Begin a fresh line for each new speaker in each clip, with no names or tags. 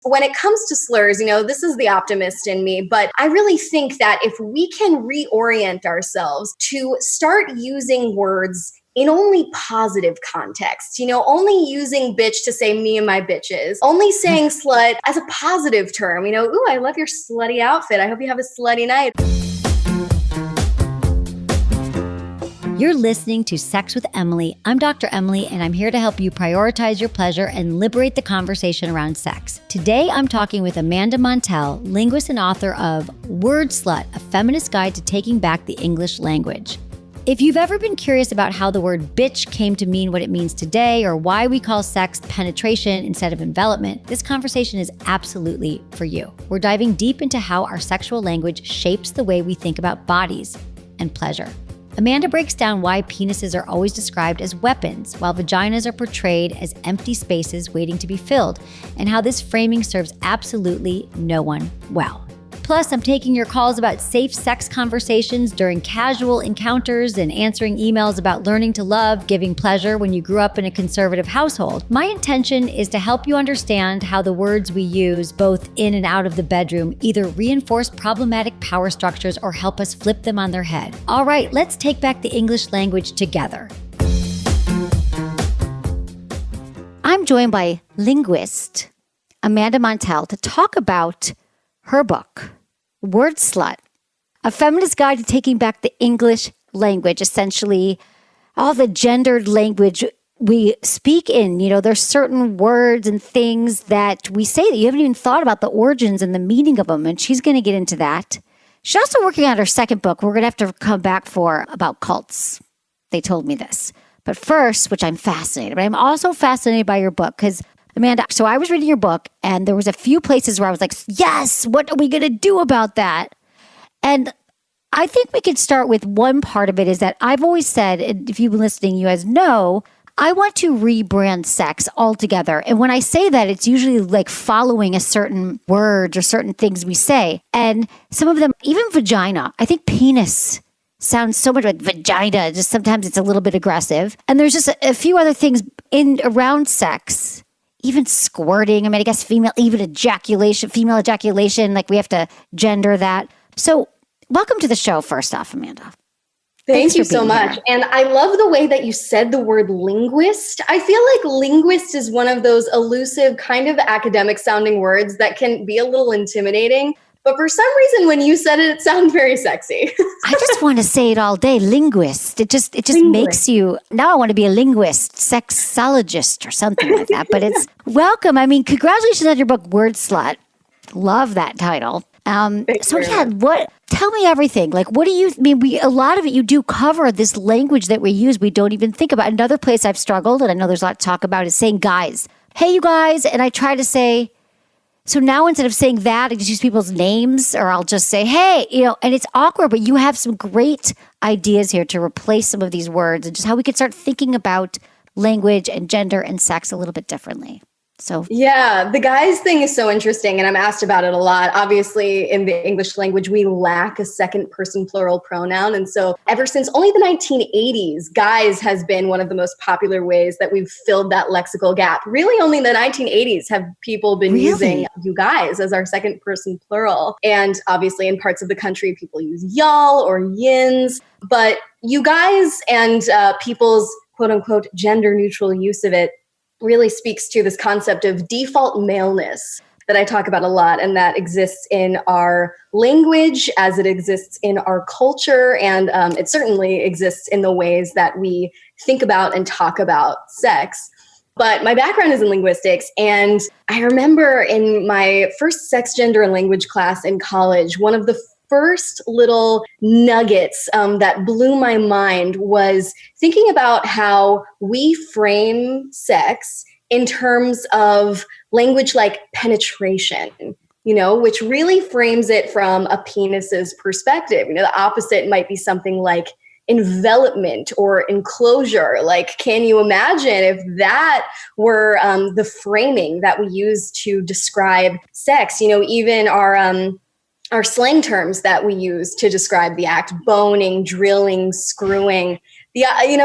when it comes to slurs, this is the optimist in me, but I really think that if we can reorient ourselves to start using words in only positive context, only using bitch to say me and my bitches, only saying slut as a positive term, ooh, I love your slutty outfit. I hope you have a slutty night.
You're listening to Sex with Emily. I'm Dr. Emily, and I'm here to help you prioritize your pleasure and liberate the conversation around sex. Today, I'm talking with Amanda Montell, linguist and author of Word Slut, a feminist guide to taking back the English language. If you've ever been curious about how the word bitch came to mean what it means today, or why we call sex penetration instead of envelopment, this conversation is absolutely for you. We're diving deep into how our sexual language shapes the way we think about bodies and pleasure. Amanda breaks down why penises are always described as weapons, while vaginas are portrayed as empty spaces waiting to be filled, and how this framing serves absolutely no one well. Plus, I'm taking your calls about safe sex conversations during casual encounters and answering emails about learning to love, giving pleasure when you grew up in a conservative household. My intention is to help you understand how the words we use, both in and out of the bedroom, either reinforce problematic power structures or help us flip them on their head. All right, let's take back the English language together. I'm joined by linguist Amanda Montell to talk about her book, Word Slut, a feminist guide to taking back the English language, essentially all the gendered language we speak in. There's certain words and things that we say that you haven't even thought about the origins and the meaning of them, and she's going to get into that. She's also working on her second book we're going to have to come back for about cults. They told me this. But first, which I'm fascinated, but I'm also fascinated by your book because Amanda, so I was reading your book and there was a few places where I was like, yes, what are we going to do about that? And I think we could start with one part of it is that I've always said, and if you've been listening, you guys know, I want to rebrand sex altogether. And when I say that, it's usually like following a certain words or certain things we say. And some of them, even vagina, I think penis sounds so much like vagina. Just sometimes it's a little bit aggressive. And there's just a few other things around sex. Even squirting, I guess female ejaculation, like we have to gender that. So welcome to the show, first off, Amanda.
Thank you so much. Here. And I love the way that you said the word linguist. I feel like linguist is one of those elusive, kind of academic sounding words that can be a little intimidating. But for some reason, when you said it sounded very sexy.
I just want to say it all day, linguist. It just makes you, now I want to be a linguist, sexologist or something like that. But it's welcome. Congratulations on your book, Word Slut. Love that title. Tell me everything. Like, what do you, a lot of it, you do cover this language that we use, we don't even think about. Another place I've struggled, and I know there's a lot to talk about, is saying guys. Hey, you guys. And I try to say, so now instead of saying that, I just use people's names, or I'll just say, hey, and it's awkward, but you have some great ideas here to replace some of these words and just how we could start thinking about language and gender and sex a little bit differently. So
yeah, the guys thing is so interesting, and I'm asked about it a lot. Obviously, in the English language, we lack a second person plural pronoun. And so ever since only the 1980s, guys has been one of the most popular ways that we've filled that lexical gap. Really, only in the 1980s have people been using you guys as our second person plural. And obviously, in parts of the country, people use y'all or yins. But you guys and people's quote unquote gender neutral use of it really speaks to this concept of default maleness that I talk about a lot, and that exists in our language as it exists in our culture, and it certainly exists in the ways that we think about and talk about sex. But my background is in linguistics, and I remember in my first sex, gender, and language class in college, one of the first little nuggets that blew my mind was thinking about how we frame sex in terms of language like penetration, which really frames it from a penis's perspective. The opposite might be something like envelopment or enclosure. Like, can you imagine if that were the framing that we use to describe sex? Even our slang terms that we use to describe the act: boning, drilling, screwing.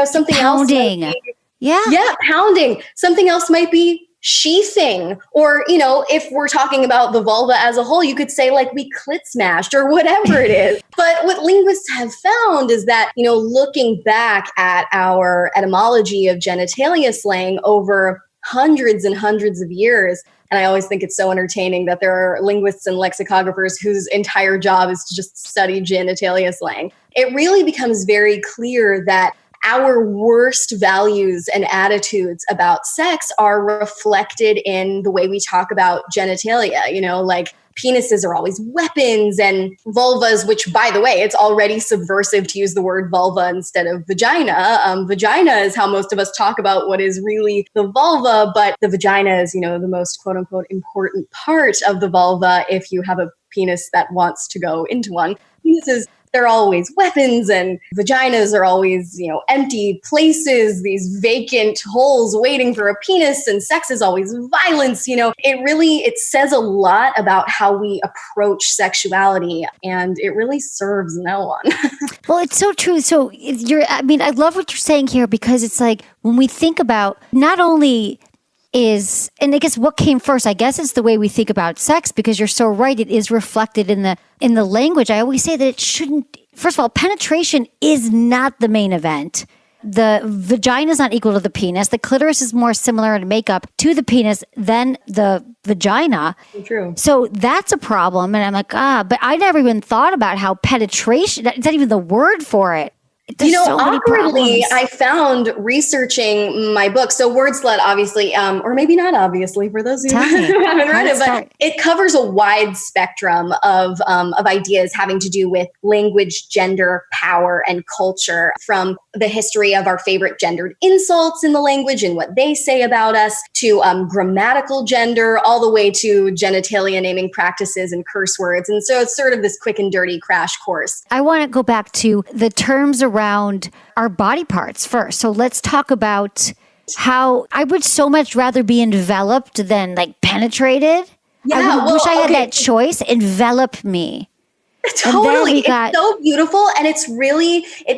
Something
pounding.
else. Yeah, pounding. Something else might be sheathing, or, if we're talking about the vulva as a whole, you could say like we clit smashed or whatever it is. But what linguists have found is that, looking back at our etymology of genitalia slang over hundreds and hundreds of years, and I always think it's so entertaining that there are linguists and lexicographers whose entire job is to just study genitalia slang. It really becomes very clear that our worst values and attitudes about sex are reflected in the way we talk about genitalia, like penises are always weapons, and vulvas, which, by the way, it's already subversive to use the word vulva instead of vagina. Vagina is how most of us talk about what is really the vulva, but the vagina is, the most quote unquote important part of the vulva if you have a penis that wants to go into one. Penises, they're always weapons, and vaginas are always, empty places, these vacant holes waiting for a penis, and sex is always violence. It says a lot about how we approach sexuality, and it really serves no one.
Well, it's so true. So I love what you're saying here, because it's like when we think about not only and I guess what came first, I guess it's the way we think about sex, because you're so right. It is reflected in the language. I always say that it shouldn't, first of all, penetration is not the main event. The vagina is not equal to the penis. The clitoris is more similar in makeup to the penis than the vagina.
True.
So that's a problem. And I'm like, but I never even thought about how penetration, that's not even the word for it. There's so
awkwardly, I found researching my book. So Word Slut, obviously, or maybe not obviously, for those who haven't read it, but it covers a wide spectrum of ideas having to do with language, gender, power, and culture, from the history of our favorite gendered insults in the language and what they say about us, to grammatical gender, all the way to genitalia naming practices and curse words. And so it's sort of this quick and dirty crash course.
I want to go back to the terms around our body parts first. So let's talk about how I would so much rather be enveloped than like penetrated.
Yeah,
I wish I had that choice. Envelop me.
Totally. It's so beautiful. And it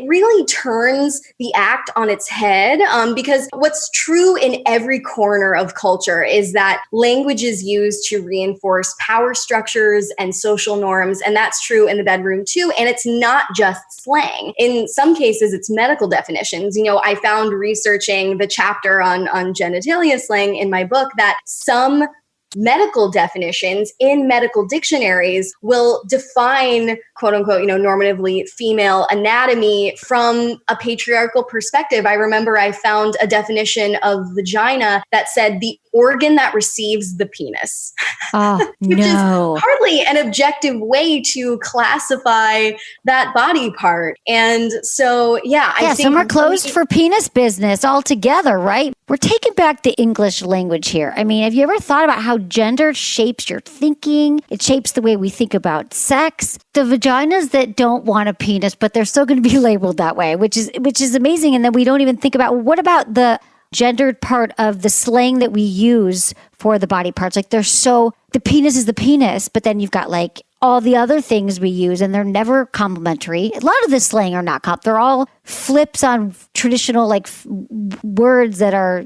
really turns the act on its head. Because what's true in every corner of culture is that language is used to reinforce power structures and social norms. And that's true in the bedroom too. And it's not just slang. In some cases, it's medical definitions. I found researching the chapter on genitalia slang in my book that some medical definitions in medical dictionaries will define, quote unquote, normatively female anatomy from a patriarchal perspective. I remember I found a definition of vagina that said the organ that receives the penis. Which is hardly an objective way to classify that body part. And so, I think
some are closed for penis business altogether, right? We're taking back the English language here. I mean, have you ever thought about how gender shapes your thinking? It shapes the way we think about sex. The vaginas that don't want a penis, but they're still going to be labeled that way, which is amazing. And then we don't even think about, what about the gendered part of the slang that we use for the body parts? Like the penis is the penis, but then you've got like all the other things we use, and they're never complimentary. A lot of the slang are not they're all flips on traditional words that are,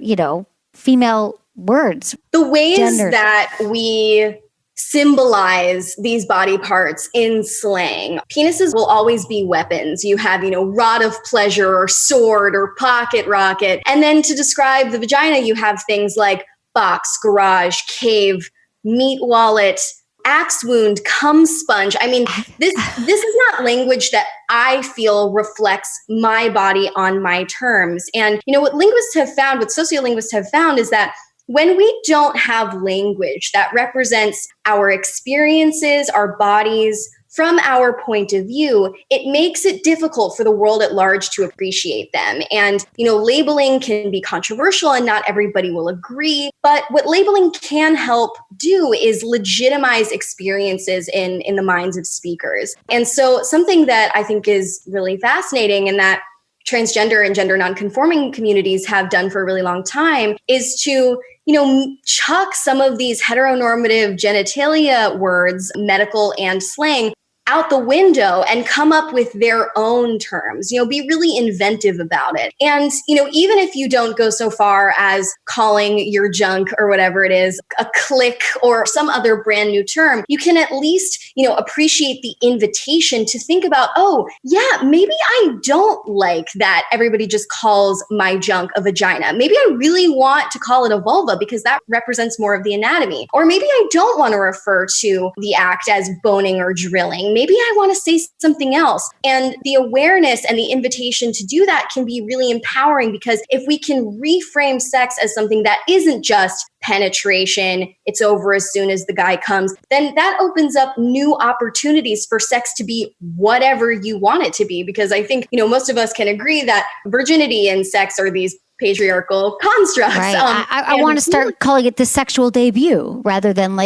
female words.
The ways that we symbolize these body parts in slang. Penises will always be weapons. You have, rod of pleasure or sword or pocket rocket. And then to describe the vagina, you have things like box, garage, cave, meat wallet, axe wound, cum sponge. I mean, this is not language that I feel reflects my body on my terms. And, what sociolinguists have found is that when we don't have language that represents our experiences, our bodies, from our point of view, it makes it difficult for the world at large to appreciate them. And, labeling can be controversial and not everybody will agree. But what labeling can help do is legitimize experiences in the minds of speakers. And so something that I think is really fascinating and that transgender and gender nonconforming communities have done for a really long time is to chuck some of these heteronormative genitalia words, medical and slang, out the window and come up with their own terms, be really inventive about it. And, even if you don't go so far as calling your junk or whatever it is, a click or some other brand new term, you can at least, appreciate the invitation to think about, oh, yeah, maybe I don't like that everybody just calls my junk a vagina. Maybe I really want to call it a vulva because that represents more of the anatomy. Or maybe I don't want to refer to the act as boning or drilling. Maybe I want to say something else. And the awareness and the invitation to do that can be really empowering, because if we can reframe sex as something that isn't just penetration, it's over as soon as the guy comes, then that opens up new opportunities for sex to be whatever you want it to be. Because I think, most of us can agree that virginity and sex are these patriarchal constructs.
Right. I want to start calling it the sexual debut rather than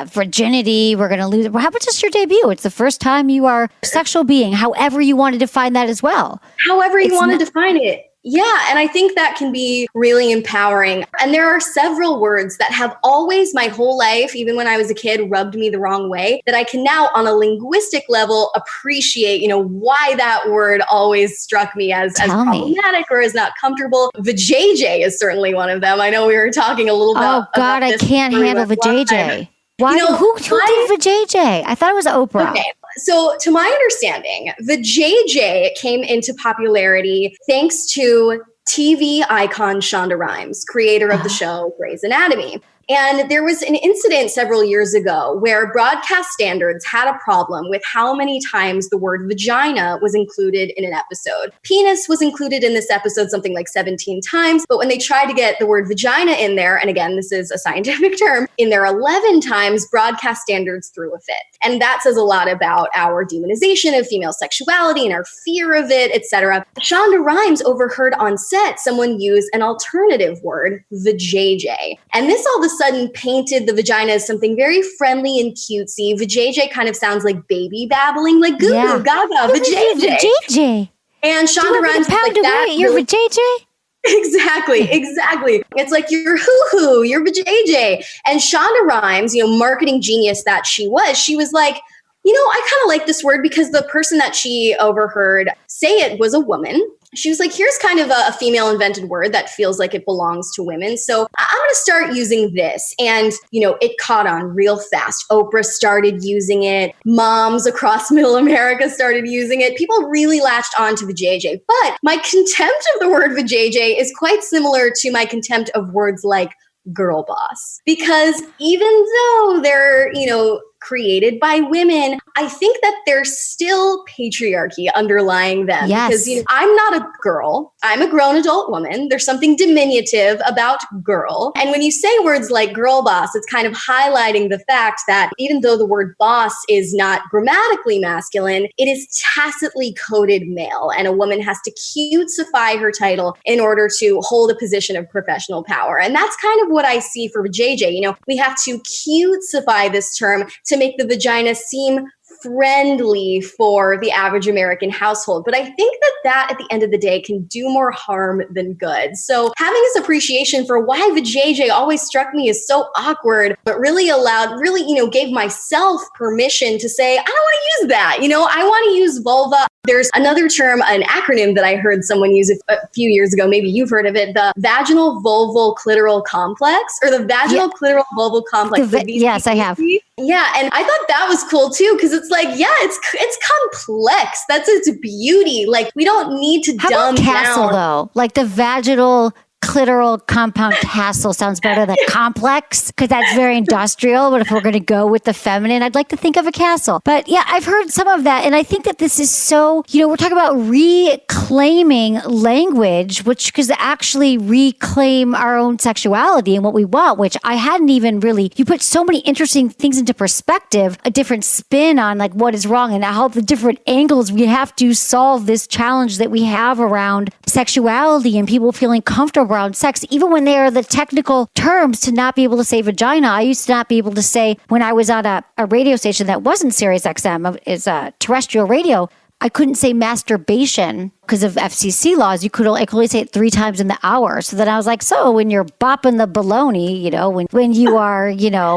virginity, we're going to lose it. Well, how about just your debut? It's the first time you are a sexual being, however you want to define that as well.
However you want to define it. Yeah, and I think that can be really empowering. And there are several words that have always, my whole life, even when I was a kid, rubbed me the wrong way, that I can now, on a linguistic level, appreciate, why that word always struck me as problematic or as not comfortable. Vajay-jay is certainly one of them. I know we were talking a little bit about
Oh, God, I can't handle vajay-jay. Why? Who did vajay-jay? I thought it was Oprah.
Okay. So to my understanding, vajay-jay came into popularity thanks to TV icon Shonda Rhimes, creator of the show Grey's Anatomy. And there was an incident several years ago where broadcast standards had a problem with how many times the word vagina was included in an episode. Penis was included in this episode something like 17 times, but when they tried to get the word vagina in there, and again, this is a scientific term, in there 11 times, broadcast standards threw a fit. And that says a lot about our demonization of female sexuality and our fear of it, etc. Shonda Rhimes overheard on set someone use an alternative word, vajay-jay. And this all of a sudden painted the vagina as something very friendly and cutesy. Vajay-jay kind of sounds like baby babbling, like goo goo gaga, vajay-jay.
Vajay-jay.
And Shonda Rhimes was like, that.
You're vajay-jay?
Exactly. It's like you're hoo-hoo, you're vajay-jay. And Shonda Rhimes, marketing genius that she was like, I kind of like this word because the person that she overheard say it was a woman. She was like, here's kind of a female invented word that feels like it belongs to women. So I'm going to start using this. And, it caught on real fast. Oprah started using it. Moms across middle America started using it. People really latched on to vajay-jay. But my contempt of the word vajay-jay is quite similar to my contempt of words like girl boss. Because even though they're, created by women, I think that there's still patriarchy underlying them.
Yes.
Because I'm not a girl. I'm a grown adult woman. There's something diminutive about girl. And when you say words like girl boss, it's kind of highlighting the fact that even though the word boss is not grammatically masculine, it is tacitly coded male. And a woman has to cutesify her title in order to hold a position of professional power. And that's kind of what I see for JJ. We have to cutesify this term to make the vagina seem friendly for the average American household. But I think that at the end of the day can do more harm than good. So having this appreciation for why vajay-jay always struck me as so awkward, but really gave myself permission to say, I don't want to use that. I want to use vulva. There's another term, an acronym that I heard someone use a few years ago. Maybe you've heard of it, the vaginal vulval clitoral complex, or the vaginal clitoral vulval complex.
Yes, I have.
Yeah, and I thought that was cool too, because it's like, it's complex. That's its beauty. Like, we don't need to dumb down.
Castle, though? Like the vaginal clitoral compound castle sounds better than complex, because that's very industrial. But if we're going to go with the feminine, I'd like to think of a castle. But yeah, I've heard some of that. And I think that this is so, we're talking about reclaiming language, which could actually reclaim our own sexuality and what we want, which I hadn't even really, you put so many interesting things into perspective, a different spin on like what is wrong and how the different angles we have to solve this challenge that we have around sexuality and people feeling comfortable around sex, even when they are the technical terms to not be able to say vagina. I used to not be able to say, when I was on a radio station that wasn't Sirius XM, it's a terrestrial radio, I couldn't say masturbation because of FCC laws. I could only say it 3 times in the hour. So then I was like, so when you're bopping the baloney, when you are,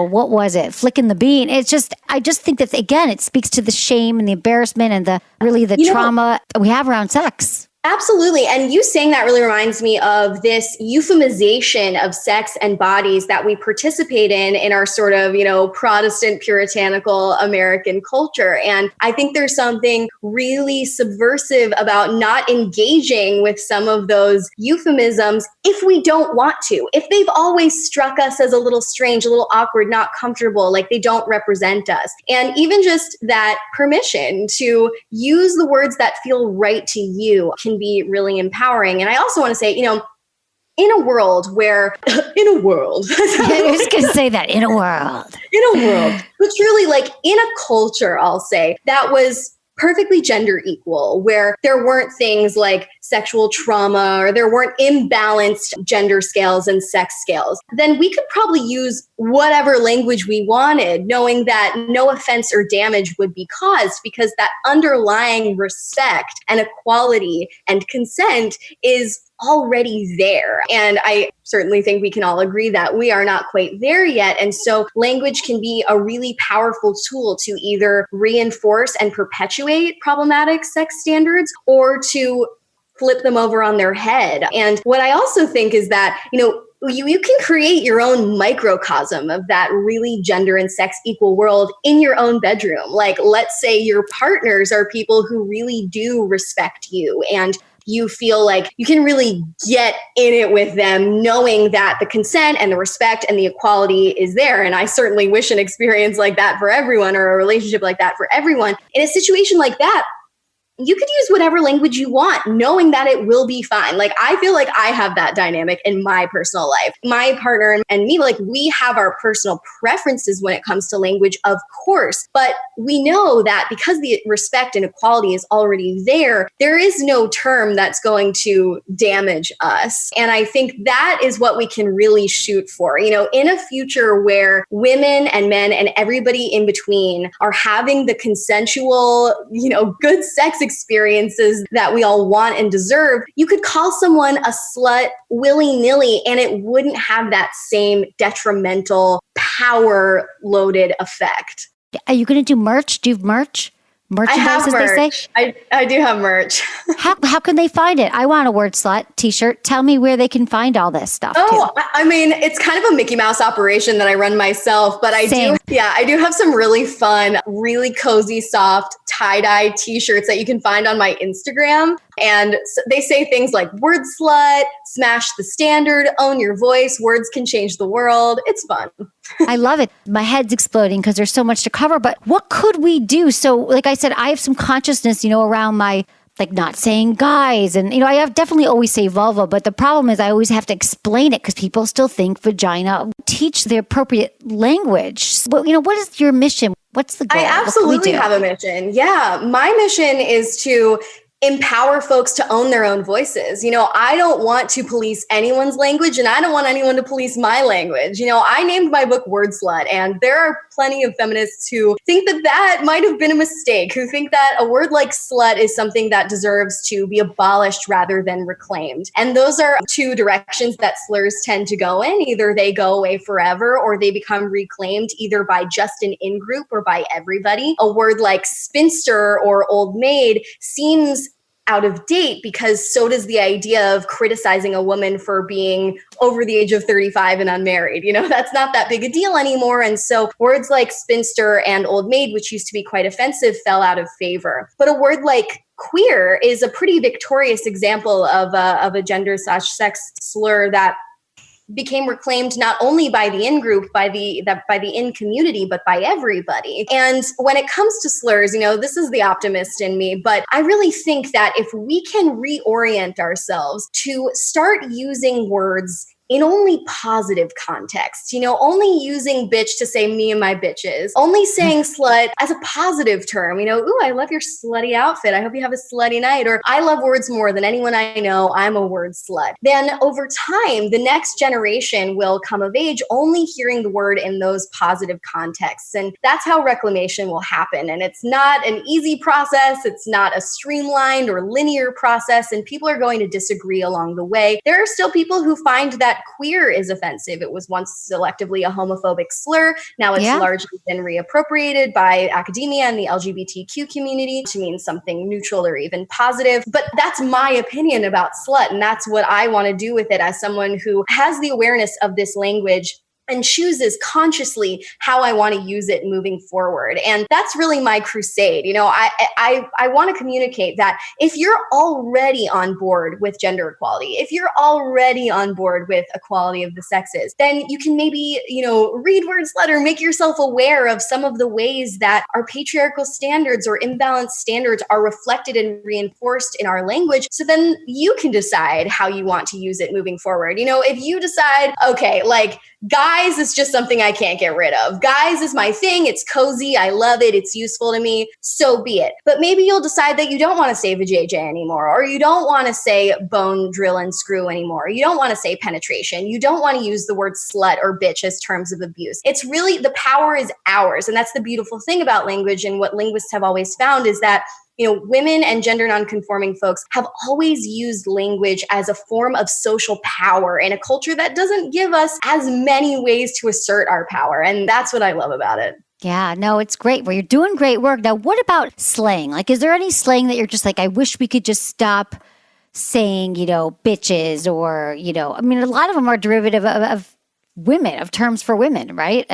what was it? Flicking the bean. I just think that, again, it speaks to the shame and the embarrassment and the trauma we have around sex.
Absolutely. And you saying that really reminds me of this euphemization of sex and bodies that we participate in our sort of, Protestant puritanical American culture. And I think there's something really subversive about not engaging with some of those euphemisms if we don't want to, if they've always struck us as a little strange, a little awkward, not comfortable, like they don't represent us. And even just that permission to use the words that feel right to you can be really empowering. And I also want to say, in a world where, I
was just going to say that, in a world,
but truly like in a culture, I'll say, that was perfectly gender equal, where there weren't things like sexual trauma or there weren't imbalanced gender scales and sex scales, then we could probably use whatever language we wanted, knowing that no offense or damage would be caused because that underlying respect and equality and consent is already there. And I certainly think we can all agree that we are not quite there yet. And so language can be a really powerful tool to either reinforce and perpetuate problematic sex standards or to flip them over on their head. And what I also think is that, you can create your own microcosm of that really gender and sex equal world in your own bedroom. Like, let's say your partners are people who really do respect you and you feel like you can really get in it with them, knowing that the consent and the respect and the equality is there. And I certainly wish an experience like that for everyone, or a relationship like that for everyone. In a situation like that, you could use whatever language you want, knowing that it will be fine. Like, I feel like I have that dynamic in my personal life. My partner and me, like, we have our personal preferences when it comes to language, of course, but we know that because the respect and equality is already there, there is no term that's going to damage us. And I think that is what we can really shoot for. In a future where women and men and everybody in between are having the consensual, good sex experiences that we all want and deserve, you could call someone a slut willy-nilly and it wouldn't have that same detrimental, power-loaded effect.
Are you going to do merch? Do you have merch? Merchandise,
I have merch.
They say?
I do have merch.
How can they find it? I want a Word Slut t-shirt. Tell me where they can find all this stuff.
Oh, too. I mean, it's kind of a Mickey Mouse operation that I run myself, but I do have some really fun, really cozy, soft tie-dye t-shirts that you can find on my Instagram. And they say things like word slut, smash the standard, own your voice, words can change the world. It's fun.
I love it. My head's exploding because there's so much to cover, but what could we do? So like I said, I have some consciousness, around my, like, not saying guys. And, I have definitely always say vulva, but the problem is I always have to explain it because people still think vagina. Teach the appropriate language. What is your mission? What's the goal?
I absolutely have a mission. Yeah. My mission is to empower folks to own their own voices. I don't want to police anyone's language and I don't want anyone to police my language. I named my book Word Slut, and there are plenty of feminists who think that might have been a mistake, who think that a word like slut is something that deserves to be abolished rather than reclaimed. And those are two directions that slurs tend to go in. Either they go away forever or they become reclaimed either by just an in-group or by everybody. A word like spinster or old maid seems out of date because so does the idea of criticizing a woman for being over the age of 35 and unmarried. That's not that big a deal anymore. And so words like spinster and old maid, which used to be quite offensive, fell out of favor. But a word like queer is a pretty victorious example of a gender/sex slur that became reclaimed not only by the in-group, by the in-community, but by everybody. And when it comes to slurs, this is the optimist in me, but I really think that if we can reorient ourselves to start using words in only positive contexts, only using bitch to say me and my bitches, only saying slut as a positive term, ooh, I love your slutty outfit. I hope you have a slutty night. Or I love words more than anyone I know. I'm a word slut. Then over time, the next generation will come of age only hearing the word in those positive contexts. And that's how reclamation will happen. And it's not an easy process. It's not a streamlined or linear process. And people are going to disagree along the way. There are still people who find that queer is offensive. It was once selectively a homophobic slur. Now it's largely been reappropriated by academia and the LGBTQ community to mean something neutral or even positive. But that's my opinion about slut. And that's what I want to do with it as someone who has the awareness of this language and chooses consciously how I want to use it moving forward. And that's really my crusade. I want to communicate that if you're already on board with gender equality, if you're already on board with equality of the sexes, then you can maybe, read Word Slut or make yourself aware of some of the ways that our patriarchal standards or imbalanced standards are reflected and reinforced in our language. So then you can decide how you want to use it moving forward. If you decide, okay, like, guys is just something I can't get rid of. Guys is my thing. It's cozy. I love it. It's useful to me. So be it. But maybe you'll decide that you don't want to say vajay-jay anymore, or you don't want to say bone, drill, and screw anymore. You don't want to say penetration. You don't want to use the word slut or bitch as terms of abuse. It's really, the power is ours. And that's the beautiful thing about language. And what linguists have always found is that women and gender nonconforming folks have always used language as a form of social power in a culture that doesn't give us as many ways to assert our power. And that's what I love about it.
Yeah, no, it's great. Well, you're doing great work. Now, what about slang? Like, is there any slang that you're just like, I wish we could just stop saying, bitches or, a lot of them are derivative of women, of terms for women, right?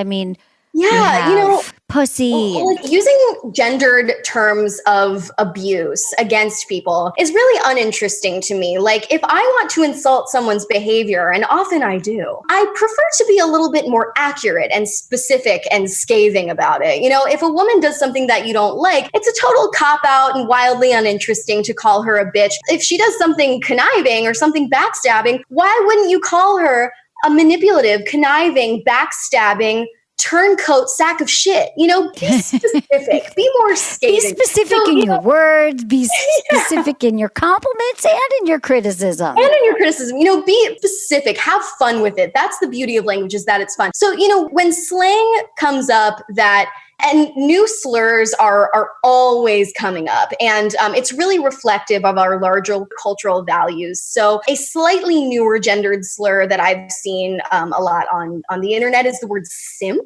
Yeah,
pussy.
Using gendered terms of abuse against people is really uninteresting to me. Like, if I want to insult someone's behavior, and often I do, I prefer to be a little bit more accurate and specific and scathing about it. If a woman does something that you don't like, it's a total cop-out and wildly uninteresting to call her a bitch. If she does something conniving or something backstabbing, why wouldn't you call her a manipulative, conniving, backstabbing turncoat sack of shit? Be specific, be more scathing.
Be specific in your words, be specific in your compliments and in your criticism.
Be specific, have fun with it. That's the beauty of language, is that it's fun. So, when slang comes up, and new slurs are always coming up. And it's really reflective of our larger cultural values. So a slightly newer gendered slur that I've seen a lot on the internet is the word simp.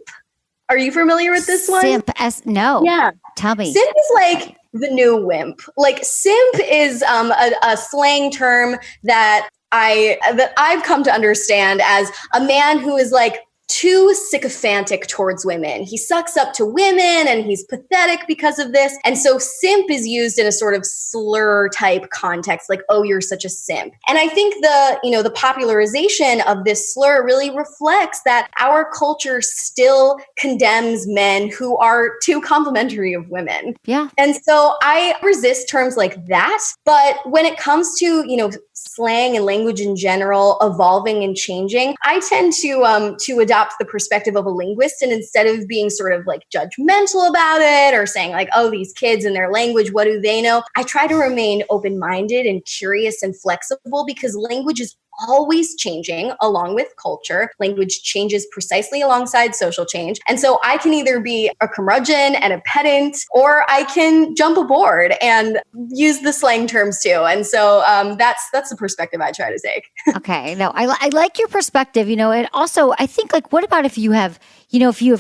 Are you familiar with this one?
Simp, no.
Yeah.
Tell me.
Simp is like the new wimp. Like, simp is a slang term that I've come to understand as a man who is like too sycophantic towards women. He sucks up to women and he's pathetic because of this. And so simp is used in a sort of slur type context, like, oh, you're such a simp. And I think the popularization of this slur really reflects that our culture still condemns men who are too complimentary of women.
Yeah.
And so I resist terms like that. But when it comes to, slang and language in general evolving and changing, I tend to adopt the perspective of a linguist, and instead of being sort of like judgmental about it or saying like, oh, these kids and their language, what do they know? I try to remain open-minded and curious and flexible, because language is always changing along with culture. Language changes precisely alongside social change. And so I can either be a curmudgeon and a pedant, or I can jump aboard and use the slang terms too. And so that's the perspective I try to take.
Okay. No, I like your perspective, and also I think, like, what about if you have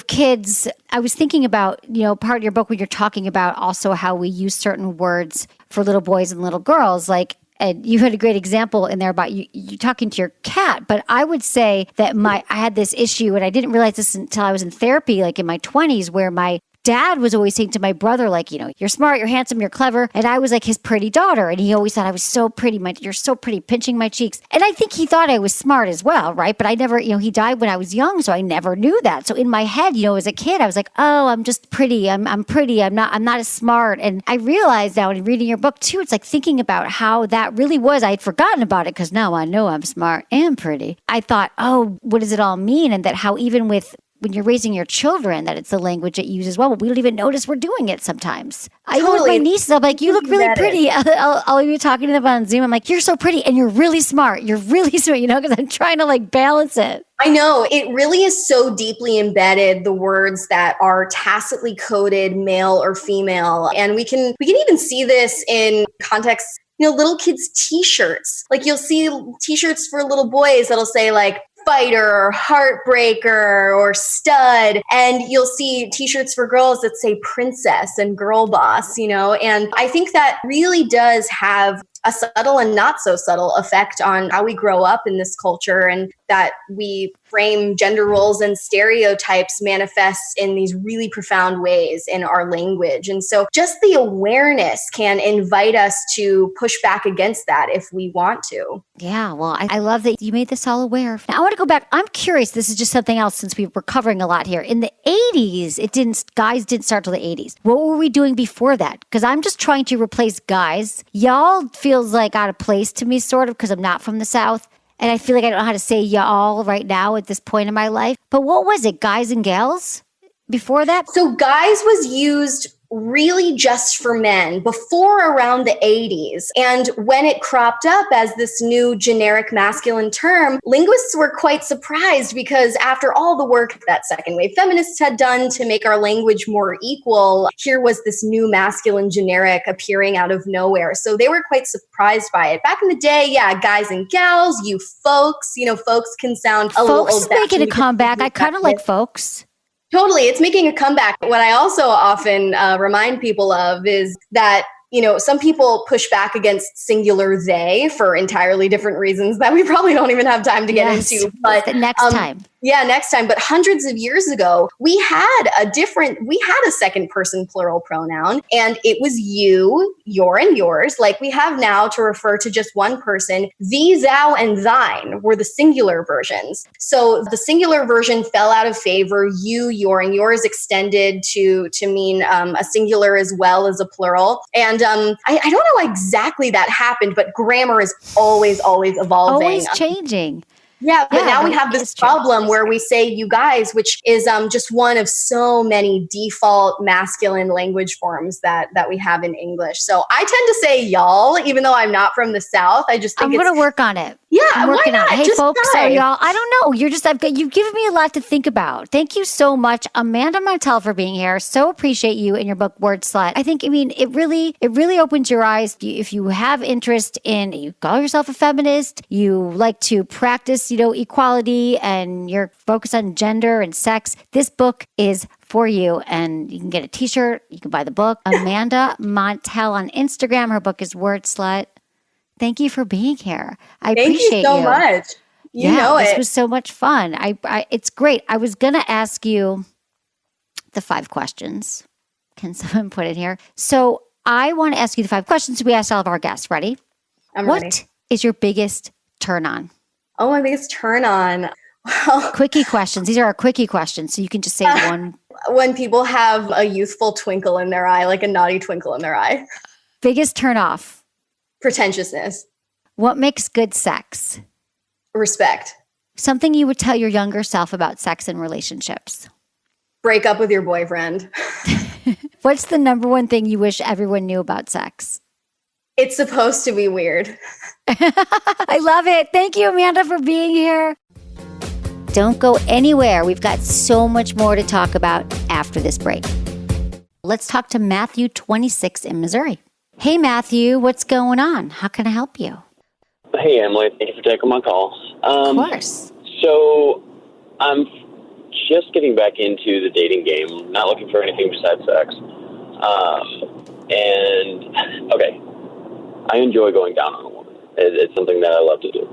kids? I was thinking about, part of your book when you're talking about also how we use certain words for little boys and little girls, like, and you had a great example in there about you talking to your cat. But I would say that I had this issue, and I didn't realize this until I was in therapy, like in my 20s, where my dad was always saying to my brother, like, you're smart, you're handsome, you're clever. And I was like his pretty daughter. And he always thought I was so pretty. You're so pretty, pinching my cheeks. And I think he thought I was smart as well, right? But I never, he died when I was young, so I never knew that. So in my head, as a kid, I was like, oh, I'm just pretty. I'm pretty. I'm not as smart. And I realized now in reading your book too, it's like thinking about how that really was. I had forgotten about it because now I know I'm smart and pretty. I thought, oh, what does it all mean? And that how even when you're raising your children, that it's the language that you use as well, but we don't even notice we're doing it sometimes. Even with my nieces, I'm like, you look really pretty. I'll be talking to them on Zoom. I'm like, you're so pretty and you're really smart. You're really smart, because I'm trying to like balance it.
I know. It really is so deeply embedded, the words that are tacitly coded male or female. And we can even see this in context, little kids' t-shirts. Like you'll see t-shirts for little boys that'll say like, fighter or heartbreaker or stud. And you'll see t-shirts for girls that say princess and girl boss, and I think that really does have a subtle and not so subtle effect on how we grow up in this culture, and that we frame gender roles and stereotypes manifests in these really profound ways in our language. And so just the awareness can invite us to push back against that if we want to.
Yeah, well, I love that you made this all aware. Now, I want to go back. I'm curious. This is just something else since we were covering a lot here. In the 80s, guys didn't start till the 80s. What were we doing before that? Because I'm just trying to replace guys. Y'all feels like out of place to me, sort of, because I'm not from the South. And I feel like I don't know how to say y'all right now at this point in my life. But what was it, guys and gals before that?
So guys was used really just for men before around the 80s. And when it cropped up as this new generic masculine term, linguists were quite surprised because after all the work that second wave feminists had done to make our language more equal, here was this new masculine generic appearing out of nowhere. So they were quite surprised by it. Back in the day, yeah, guys and gals, you folks, folks can sound a little old-fashioned.
Folks making a comeback. I kind of like folks.
Totally. It's making a comeback. What I also often remind people of is that, some people push back against singular they for entirely different reasons that we probably don't even have time to get into. But
next time.
Yeah, next time. But hundreds of years ago, we had a second person plural pronoun, and it was you, your, and yours, like we have now to refer to just one person. Thee, thou, and thine were the singular versions. So the singular version fell out of favor. You, your, and yours extended to mean a singular as well as a plural. And I don't know exactly that happened, but grammar is always evolving.
Always changing.
Yeah, but now we have this problem where we say you guys, which is just one of so many default masculine language forms that we have in English. So I tend to say y'all, even though I'm not from the South. I just think
I'm going to work on it.
Yeah,
I'm working
why not?
on it. Hey,
just
folks,
try.
so y'all, I don't know. You've given me a lot to think about. Thank you so much, Amanda Montell, for being here. So appreciate you in your book, Word Slut. It really opens your eyes. If you have interest you call yourself a feminist, you like to practice, equality, and you're focused on gender and sex, this book is for you. And you can get a t-shirt. You can buy the book. Amanda Montell on Instagram. Her book is Word Slut. Thank you for being here. I appreciate you.
Thank you so much. You know it.
This was so much fun. It's great. I was going to ask you the 5 questions. Can someone put it here? So I want to ask you the 5 questions we ask all of our guests. Ready?
I'm ready.
What is your biggest turn on?
Oh, my biggest turn on. Well,
quickie questions. These are our quickie questions. So you can just say one.
When people have a youthful twinkle in their eye, like a naughty twinkle in their eye.
Biggest turn off?
Pretentiousness.
What makes good sex?
Respect.
Something you would tell your younger self about sex and relationships?
Break up with your boyfriend.
What's the number one thing you wish everyone knew about sex?
It's supposed to be weird.
I love it. Thank you, Amanda, for being here. Don't go anywhere. We've got so much more to talk about after this break. Let's talk to Matthew, 26, in Missouri. Hey, Matthew, what's going on? How can I help you?
Hey, Emily. Thank you for taking my call.
Of course.
So I'm just getting back into the dating game, not looking for anything besides sex. Okay, I enjoy going down on a woman. It's something that I love to do.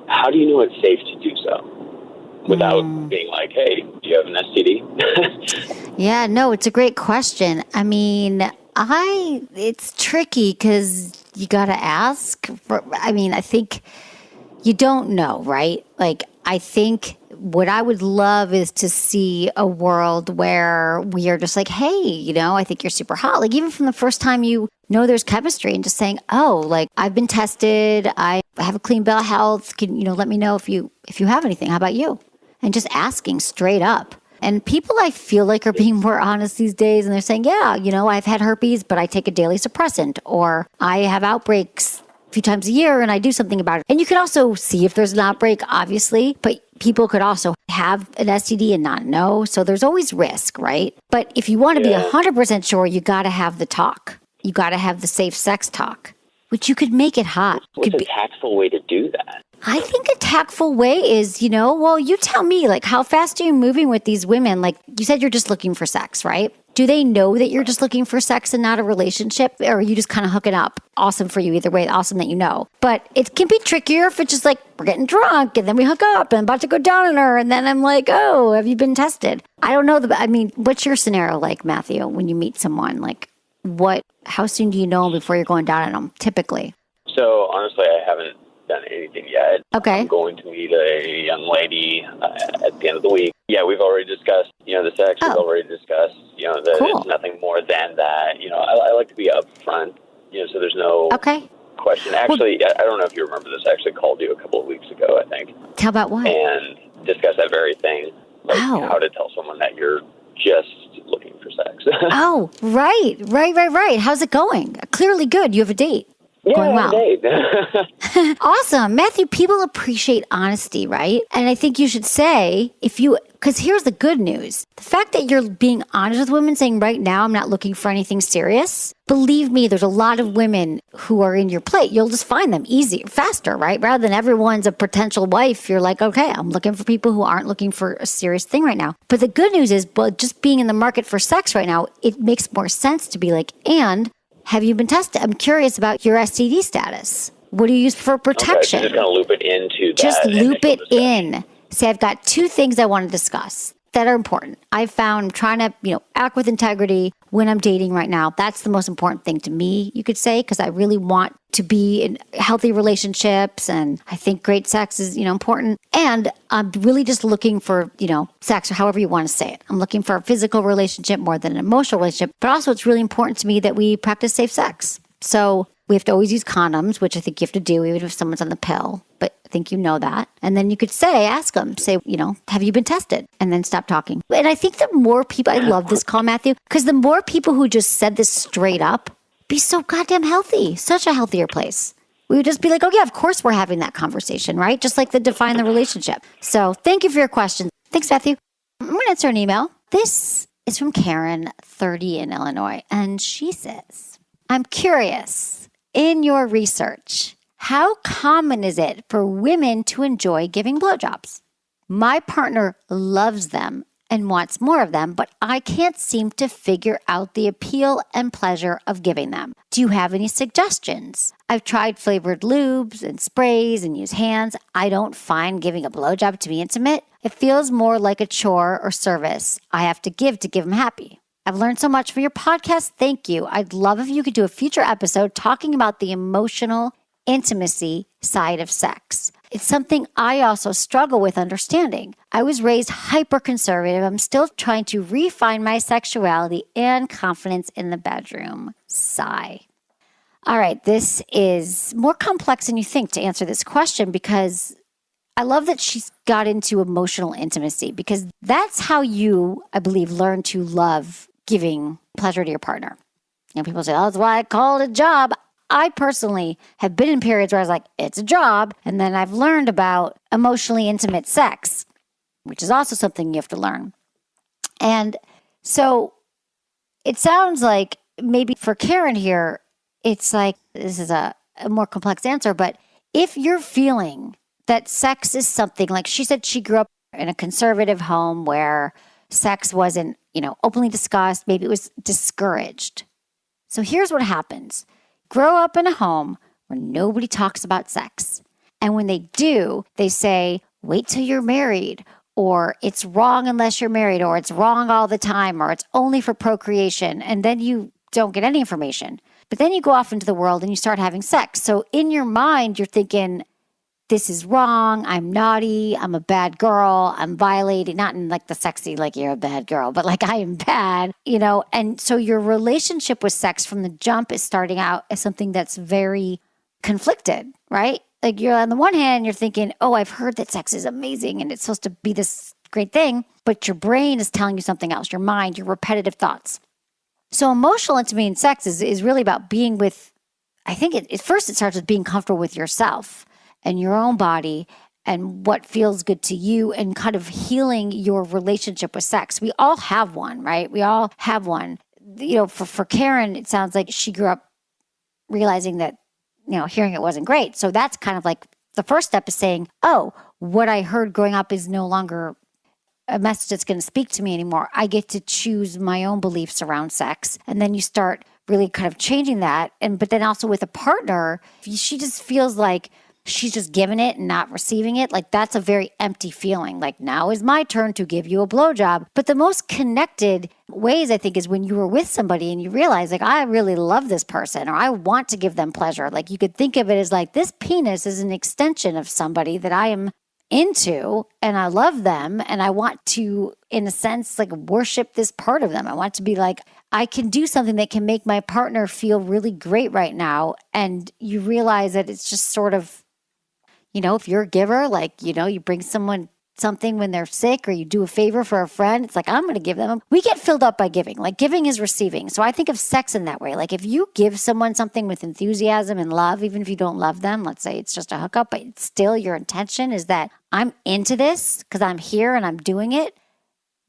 How do you know it's safe to do so? without being like, hey, do you have an STD?
Yeah, no, it's a great question. I mean, it's tricky because you got to ask. I think you don't know, right? Like, I think what I would love is to see a world where we are just like, hey, I think you're super hot. Like, even from the first time you know there's chemistry and just saying, oh, like, I've been tested. I have a clean bill of health. Can, let me know if you have anything. How about you? And just asking straight up. And people, I feel like, are being more honest these days. And they're saying, yeah, I've had herpes, but I take a daily suppressant. Or I have outbreaks a few times a year and I do something about it. And you can also see if there's an outbreak, obviously. But people could also have an STD and not know. So there's always risk, right? But if you want to be 100% sure, you got to have the talk. You got to have the safe sex talk, which you could make it hot.
What's a tactful way to do that?
I think a tactful way is, well, you tell me, like, how fast are you moving with these women? Like, you said you're just looking for sex, right? Do they know that you're just looking for sex and not a relationship? Or are you just kind of hooking up? Awesome for you either way. Awesome that you know. But it can be trickier if it's just like, we're getting drunk and then we hook up and I'm about to go down on her. And then I'm like, oh, have you been tested? I don't know. What's your scenario like, Matthew, when you meet someone? Like, how soon do you know them before you're going down on them, typically?
So, honestly, I haven't done anything yet.
Okay.
I'm going to meet a young lady at the end of the week. Yeah, we've already discussed, the sex. We've already discussed, that it's nothing more than that. I like to be upfront, so there's no question. Actually, I don't know if you remember this. I actually called you a couple of weeks ago, I think.
How about what?
And discussed that very thing, like how to tell someone that you're just looking for sex.
Oh, right. How's it going? Clearly good. You have a date.
Yeah,
going
well.
Awesome. Matthew, people appreciate honesty, right? And I think you should say, because here's the good news. The fact that you're being honest with women, saying right now I'm not looking for anything serious, believe me, there's a lot of women who are in your plate. You'll just find them easier, faster, right? Rather than everyone's a potential wife, you're like, okay, I'm looking for people who aren't looking for a serious thing right now. But the good news is, just being in the market for sex right now, it makes more sense to be like, and have you been tested? I'm curious about your STD status. What do you use for protection?
Okay, so just going to loop it into that.
Just loop it in. Say, I've got two things I want to discuss that are important. I found I'm trying to, act with integrity when I'm dating right now. That's the most important thing to me, you could say, because I really want to be in healthy relationships. And I think great sex is, important. And I'm really just looking for, sex, or however you want to say it. I'm looking for a physical relationship more than an emotional relationship. But also it's really important to me that we practice safe sex. So we have to always use condoms, which I think you have to do even if someone's on the pill. But I think you know that. And then you could ask them, have you been tested? And then stop talking. And I think the more people, I love this call, Matthew, because the more people who just said this straight up, be so goddamn healthy. Such a healthier place. We would just be like, oh yeah, of course we're having that conversation, right? Just like the define the relationship. So thank you for your question. Thanks, Matthew. I'm going to answer an email. This is from Karen, 30 in Illinois. And she says, I'm curious, in your research, how common is it for women to enjoy giving blowjobs? My partner loves them and wants more of them, but I can't seem to figure out the appeal and pleasure of giving them. Do you have any suggestions? I've tried flavored lubes and sprays and use hands. I don't find giving a blowjob to be intimate. It feels more like a chore or service I have to give them happy. I've learned so much from your podcast. Thank you. I'd love if you could do a future episode talking about the emotional intimacy side of sex. It's something I also struggle with understanding. I was raised hyper-conservative. I'm still trying to refine my sexuality and confidence in the bedroom. Sigh. All right, this is more complex than you think to answer this question, because I love that she's got into emotional intimacy, because that's how you, I believe, learn to love giving pleasure to your partner. People say, oh, that's why I call it a job. I personally have been in periods where I was like, it's a job. And then I've learned about emotionally intimate sex, which is also something you have to learn. And so it sounds like maybe for Karen here, it's like, this is a more complex answer, but if you're feeling that sex is something, like she said, she grew up in a conservative home where sex wasn't, openly discussed, maybe it was discouraged. So here's what happens. Grow up in a home where nobody talks about sex. And when they do, they say, wait till you're married, or it's wrong unless you're married, or it's wrong all the time, or it's only for procreation. And then you don't get any information. But then you go off into the world and you start having sex. So in your mind, you're thinking, this is wrong. I'm naughty. I'm a bad girl. I'm violating, not in like the sexy, like you're a bad girl, but like I am bad, And so your relationship with sex from the jump is starting out as something that's very conflicted, right? Like you're on the one hand, you're thinking, oh, I've heard that sex is amazing and it's supposed to be this great thing, but your brain is telling you something else, your mind, your repetitive thoughts. So emotional intimacy in sex is really about being with, I think at first it starts with being comfortable with yourself and your own body and what feels good to you and kind of healing your relationship with sex. We all have one, right? We all have one. For Karen, it sounds like she grew up realizing that, hearing it wasn't great. So that's kind of like the first step is saying, oh, what I heard growing up is no longer a message that's going to speak to me anymore. I get to choose my own beliefs around sex. And then you start really kind of changing that. But then also with a partner, she just feels like she's just giving it and not receiving it. Like that's a very empty feeling. Like now is my turn to give you a blowjob. But the most connected ways, I think, is when you were with somebody and you realize like, I really love this person or I want to give them pleasure. Like you could think of it as like this penis is an extension of somebody that I am into and I love them and I want to, in a sense, like worship this part of them. I want to be like, I can do something that can make my partner feel really great right now. And you realize that it's just sort of, if you're a giver, like, you bring someone something when they're sick or you do a favor for a friend, it's like, I'm going to give them. We get filled up by giving. Like giving is receiving. So I think of sex in that way. Like if you give someone something with enthusiasm and love, even if you don't love them, let's say it's just a hookup, but it's still your intention is that I'm into this because I'm here and I'm doing it.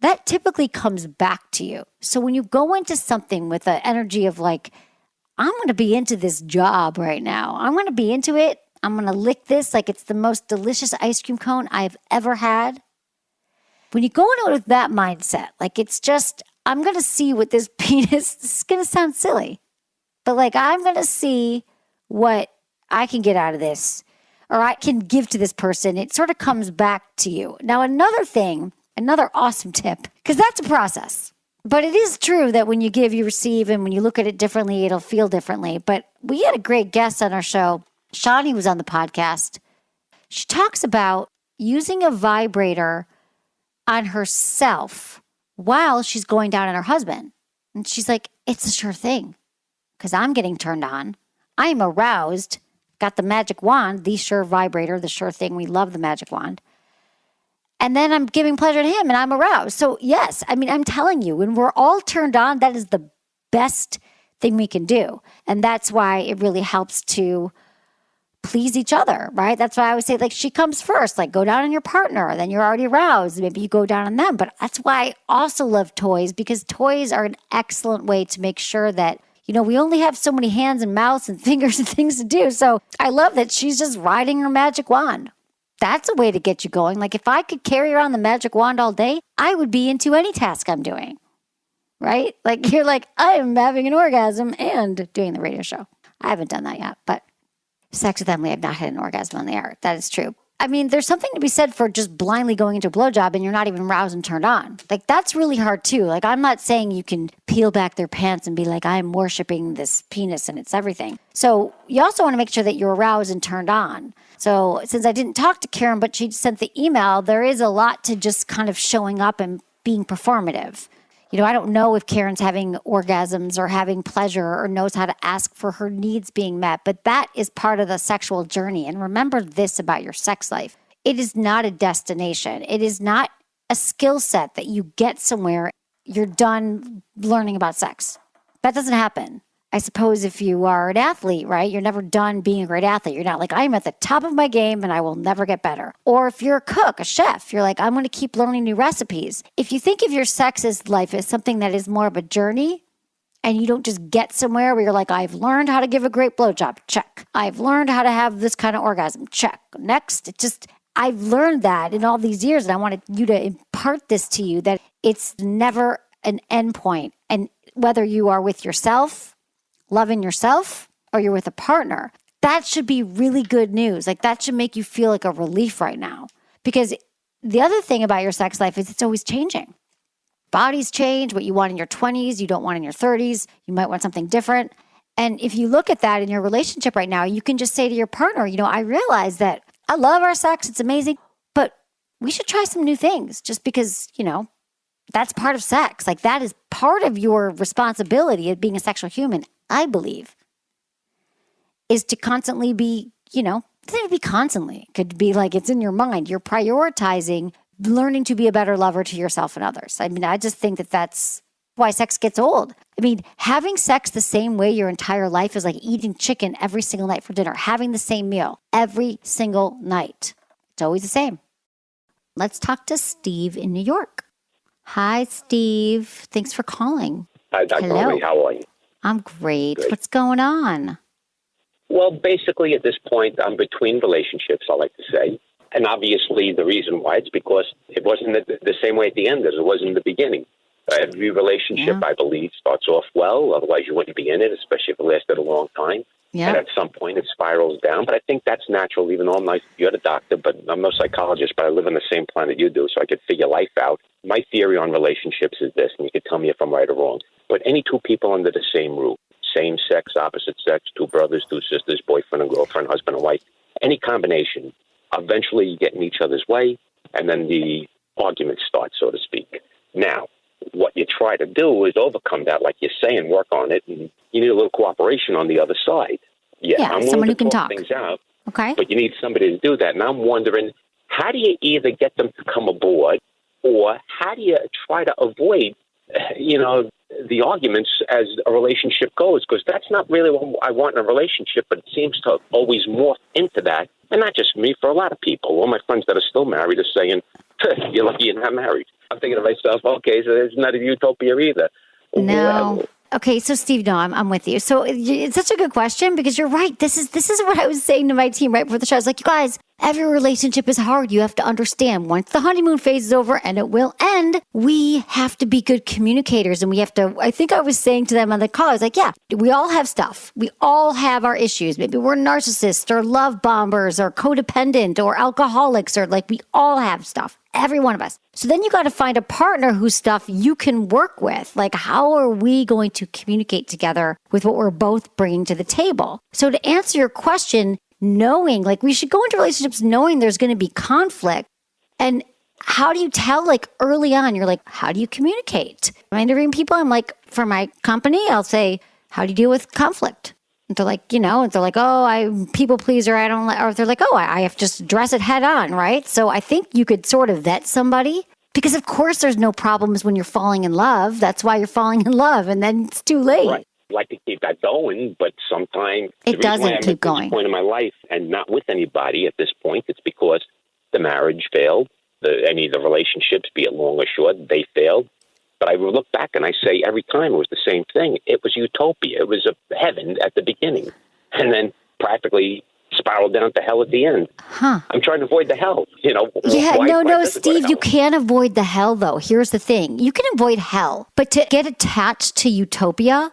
That typically comes back to you. So when you go into something with the energy of like, I'm going to be into this job right now. I'm going to be into it. I'm going to lick this like it's the most delicious ice cream cone I've ever had. When you go into it with that mindset, like it's just, I'm going to see what this penis, this is going to sound silly, but like I'm going to see what I can get out of this or I can give to this person. It sort of comes back to you. Now, another thing, another awesome tip, because that's a process. But it is true that when you give, you receive, and when you look at it differently, it'll feel differently. But we had a great guest on our show. Shawnee was on the podcast. She talks about using a vibrator on herself while she's going down on her husband. And she's like, it's a sure thing because I'm getting turned on. I'm aroused, got the magic wand, the sure vibrator, the sure thing. We love the magic wand. And then I'm giving pleasure to him and I'm aroused. So yes, I'm telling you, when we're all turned on, that is the best thing we can do. And that's why it really helps to please each other, right? That's why I always say, like, she comes first, like go down on your partner, then you're already aroused. Maybe you go down on them. But that's why I also love toys, because toys are an excellent way to make sure that, we only have so many hands and mouths and fingers and things to do. So I love that she's just riding her magic wand. That's a way to get you going. Like if I could carry around the magic wand all day, I would be into any task I'm doing, right? Like you're like, I am having an orgasm and doing the radio show. I haven't done that yet, but sex with Emily, I've not had an orgasm on the air. That is true. There's something to be said for just blindly going into a blowjob and you're not even aroused and turned on. Like that's really hard too. Like I'm not saying you can peel back their pants and be like, I'm worshiping this penis and it's everything. So you also want to make sure that you're aroused and turned on. So since I didn't talk to Karen, but she sent the email, there is a lot to just kind of showing up and being performative. I don't know if Karen's having orgasms or having pleasure or knows how to ask for her needs being met, but that is part of the sexual journey. And remember this about your sex life. It is not a destination. It is not a skill set that you get somewhere, you're done learning about sex. That doesn't happen. I suppose if you are an athlete, right, you're never done being a great athlete. You're not like, I'm at the top of my game and I will never get better. Or if you're a cook, a chef, you're like, I'm going to keep learning new recipes. If you think of your sex life as something that is more of a journey and you don't just get somewhere where you're like, I've learned how to give a great blowjob, check. I've learned how to have this kind of orgasm, check. Next, I've learned that in all these years and I wanted you to impart this to you, that it's never an end point. And whether you are with yourself, loving yourself, or you're with a partner, that should be really good news. Like that should make you feel like a relief right now. Because the other thing about your sex life is it's always changing. Bodies change. What you want in your 20s, you don't want in your 30s. You might want something different. And if you look at that in your relationship right now, you can just say to your partner, I realize that I love our sex. It's amazing, but we should try some new things just because, that's part of sex. Like that is part of your responsibility of being a sexual human, I believe, is to constantly be, it doesn't be constantly. It could be like it's in your mind. You're prioritizing learning to be a better lover to yourself and others. I just think that that's why sex gets old. Having sex the same way your entire life is like eating chicken every single night for dinner, having the same meal every single night. It's always the same. Let's talk to Steve in New York. Hi, Steve. Thanks for calling.
Hi, Dr. Hello. How are you?
I'm great. Good. What's going on?
Well, basically at this point, I'm between relationships, I like to say. And obviously the reason why it's because it wasn't the same way at the end as it was in the beginning. Every relationship, I believe, starts off well. Otherwise, you wouldn't be in it, especially if it lasted a long time. Yeah. And at some point, it spirals down. But I think that's natural, even though you're the doctor, but I'm no psychologist, but I live on the same planet you do, so I could figure life out. My theory on relationships is this, and you could tell me if I'm right or wrong. But any two people under the same roof, same sex, opposite sex, two brothers, two sisters, boyfriend and girlfriend, husband and wife, any combination, eventually you get in each other's way, and then the arguments start, so to speak. Now, what you try to do is overcome that, like you say, and work on it. And you need a little cooperation on the other side.
Yeah, someone who can talk
things out.
Okay.
But you need somebody to do that. And I'm wondering, how do you either get them to come aboard, or how do you try to avoid, the arguments as a relationship goes? Because that's not really what I want in a relationship, but it seems to always morph into that. And not just me, for a lot of people. All my friends that are still married are saying, you're lucky you're not married. I'm thinking to myself, okay, so it's not a utopia either.
No.
Well,
Okay, so Steve, no, I'm with you. So it's such a good question because you're right. This is what I was saying to my team right before the show. I was like, you guys, every relationship is hard. You have to understand once the honeymoon phase is over, and it will end, we have to be good communicators. And we have to, I think I was saying to them on the call, I was like, yeah, we all have stuff. We all have our issues. Maybe we're narcissists or love bombers or codependent or alcoholics, or like we all have stuff. Every one of us. So then you got to find a partner whose stuff you can work with. Like, how are we going to communicate together with what we're both bringing to the table? So to answer your question, knowing, like, we should go into relationships knowing there's going to be conflict. And how do you tell, like, early on, you're like, how do you communicate? I'm interviewing people. I'm like, for my company, I'll say, how do you deal with conflict? And they're like, oh, I'm people pleaser. I don't, or they're like, oh, I have to just address it head on, right? So I think you could sort of vet somebody because, of course, there's no problems when you're falling in love. That's why you're falling in love, and then it's too late.
Right. I'd like to keep that going, but sometimes
it doesn't keep going.
At this point in my life and not with anybody at this point, it's because the marriage failed. Any of the relationships, be it long or short, they failed. But I look back and I say every time it was the same thing. It was utopia. It was a heaven at the beginning, and then practically spiraled down to hell at the end.
Huh.
I'm trying to avoid the hell.
Yeah, no, Steve, you can't avoid the hell, though. Here's the thing. You can avoid hell, but to get attached to utopia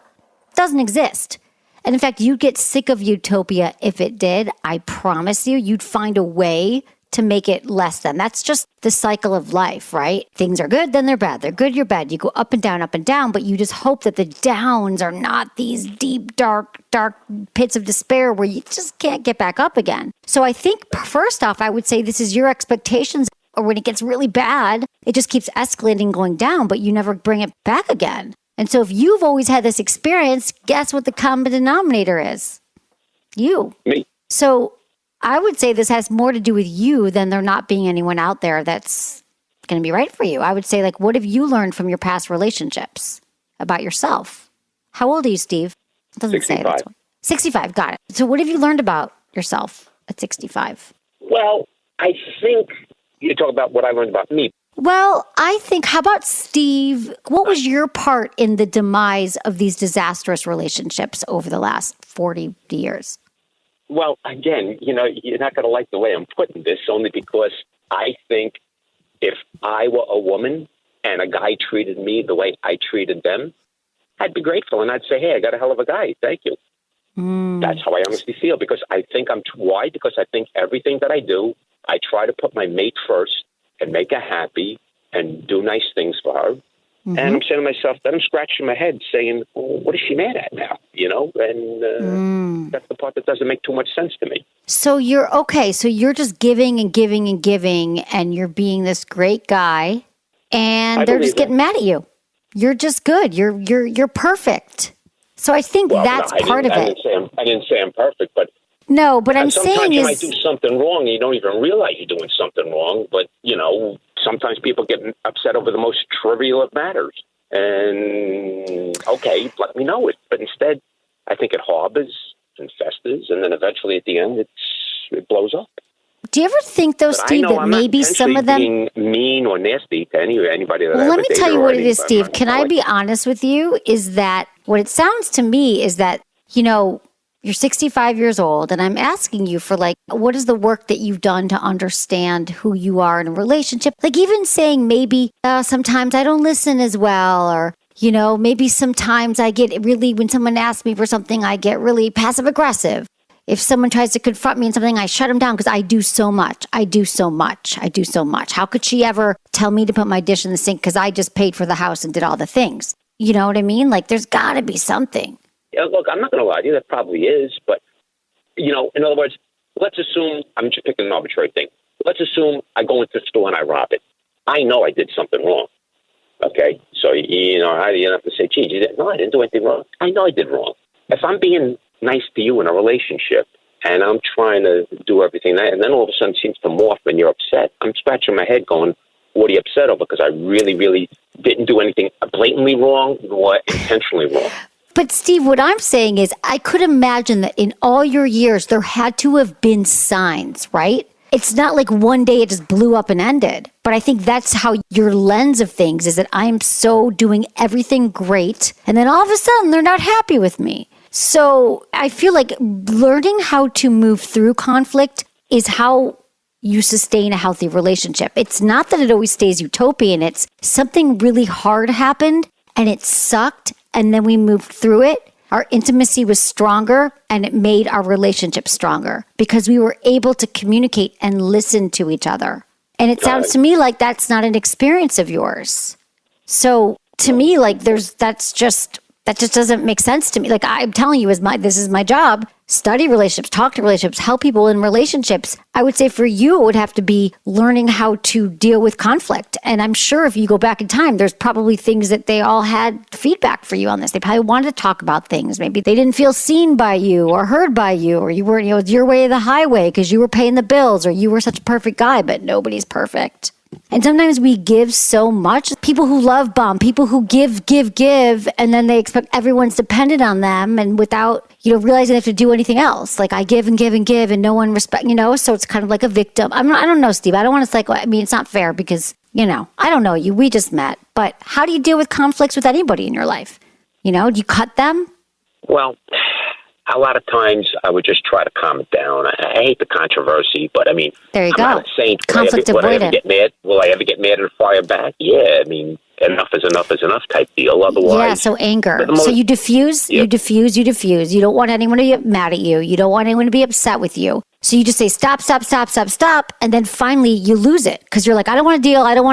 doesn't exist. And in fact, you'd get sick of utopia if it did. I promise you, you'd find a way to make it less than. That's just the cycle of life, right? Things are good, then they're bad. They're good, you're bad. You go up and down, but you just hope that the downs are not these deep, dark pits of despair where you just can't get back up again. So I think, first off, I would say this is your expectations, or when it gets really bad, it just keeps escalating, going down, but you never bring it back again. And so if you've always had this experience, guess what the common denominator is? You.
Me.
So I would say this has more to do with you than there not being anyone out there that's going to be right for you. I would say, like, what have you learned from your past relationships about yourself? How old are you, Steve? It doesn't
65.
say it. 65, got it. So what have you learned about yourself at 65?
Well, I think you talk about what I learned about me.
Well, I think, how about Steve? What was your part in the demise of these disastrous relationships over the last 40 years?
Well, again, you're not going to like the way I'm putting this, only because I think if I were a woman and a guy treated me the way I treated them, I'd be grateful. And I'd say, hey, I got a hell of a guy. Thank you. That's how I honestly feel, because I think why? Because I think everything that I do, I try to put my mate first. and make her happy and do nice things for her. And I'm saying to myself, then I'm scratching my head saying, well, what is she mad at now? And that's the part that doesn't make too much sense to me.
So you're just giving and giving and giving, and you're being this great guy, and they're just getting mad at you. You're just good. You're perfect. So I think that's part of it.
I didn't say I'm perfect, but
no, but I'm saying
sometimes you might do something wrong and you don't even realize you're doing something wrong. But, sometimes people get upset over the most trivial of matters. And, okay, let me know it. But instead, I think it harbors and festers, and then eventually at the end, it blows up.
Do you ever think, though, Steve, that maybe some of them
being mean or nasty to anybody that I
let me tell you what it is, Steve. Can I be honest with you? Is that what it sounds to me is that, you're 65 years old, and I'm asking you for, what is the work that you've done to understand who you are in a relationship? Even saying maybe sometimes I don't listen as well, or, maybe sometimes I get really, when someone asks me for something, I get really passive aggressive. If someone tries to confront me in something, I shut them down because I do so much. How could she ever tell me to put my dish in the sink because I just paid for the house and did all the things? You know what I mean? There's got to be something.
Yeah, look, I'm not going to lie to you. That probably is. But, in other words, let's assume, I'm just picking an arbitrary thing. Let's assume I go into the store and I rob it. I know I did something wrong. Okay? So, you don't have to say, gee, I didn't do anything wrong. I know I did wrong. If I'm being nice to you in a relationship and I'm trying to do everything, and then all of a sudden it seems to morph and you're upset, I'm scratching my head going, what are you upset over? Because I really, really didn't do anything blatantly wrong or intentionally wrong.
But Steve, what I'm saying is I could imagine that in all your years, there had to have been signs, right? It's not like one day it just blew up and ended. But I think that's how your lens of things is, that I'm so doing everything great. And then all of a sudden they're not happy with me. So I feel like learning how to move through conflict is how you sustain a healthy relationship. It's not that it always stays utopian. It's something really hard happened and it sucked. And then we moved through it. Our intimacy was stronger and it made our relationship stronger because we were able to communicate and listen to each other. And it sounds to me like that's not an experience of yours. So to me, that just doesn't make sense to me. I'm telling you, this is my job. Study relationships, talk to relationships, help people in relationships. I would say for you, it would have to be learning how to deal with conflict. And I'm sure if you go back in time, there's probably things that they all had feedback for you on this. They probably wanted to talk about things. Maybe they didn't feel seen by you or heard by you, or you weren't, it's your way of the highway because you were paying the bills, or you were such a perfect guy, but nobody's perfect. And sometimes we give so much. People who love bomb, people who give, and then they expect everyone's dependent on them, and without, realizing they have to do anything else. I give and give and give, and no one respect, so it's kind of like a victim. I don't know, Steve. I don't want to it's not fair because, I don't know you. We just met. But how do you deal with conflicts with anybody in your life? Do you cut them?
Well, a lot of times I would just try to calm it down. I hate the controversy, but
there you go.
I'm not a saint.
Conflict avoidant.
Will I ever get mad and fire back? Yeah, enough is enough type deal. Otherwise,
yeah. So anger. So you diffuse. Yep. You diffuse. You don't want anyone to get mad at you. You don't want anyone to be upset with you. So you just say stop, and then finally you lose it because you're like, I don't want to deal. I don't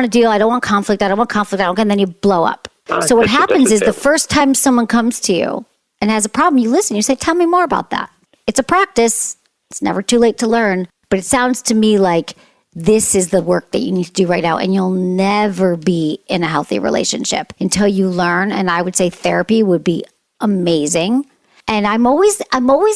want conflict. And then you blow up. So what happens is the first time someone comes to you and has a problem, you listen, you say, tell me more about that. It's a practice. It's never too late to learn. But it sounds to me like this is the work that you need to do right now. And you'll never be in a healthy relationship until you learn. And I would say therapy would be amazing. And I'm always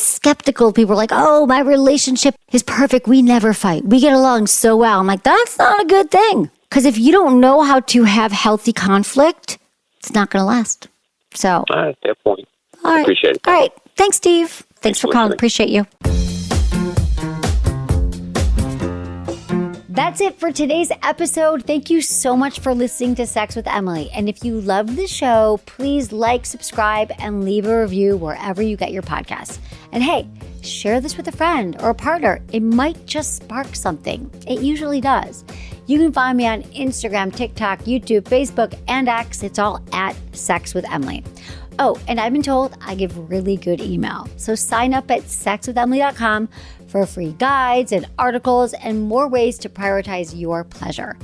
skeptical. People are like, oh, my relationship is perfect. We never fight. We get along so well. I'm like, that's not a good thing. Because if you don't know how to have healthy conflict, it's not going to last. So.
All right, fair point.
All right.
Appreciate it.
All right. Thanks, Steve. Thanks for calling. Appreciate you. That's it for today's episode. Thank you so much for listening to Sex with Emily. And if you love the show, please subscribe, and leave a review wherever you get your podcasts. And hey, share this with a friend or a partner. It might just spark something. It usually does. You can find me on Instagram, TikTok, YouTube, Facebook, and X. It's all at Sex with Emily. Oh, and I've been told I give really good email. So sign up at sexwithemily.com for free guides and articles and more ways to prioritize your pleasure.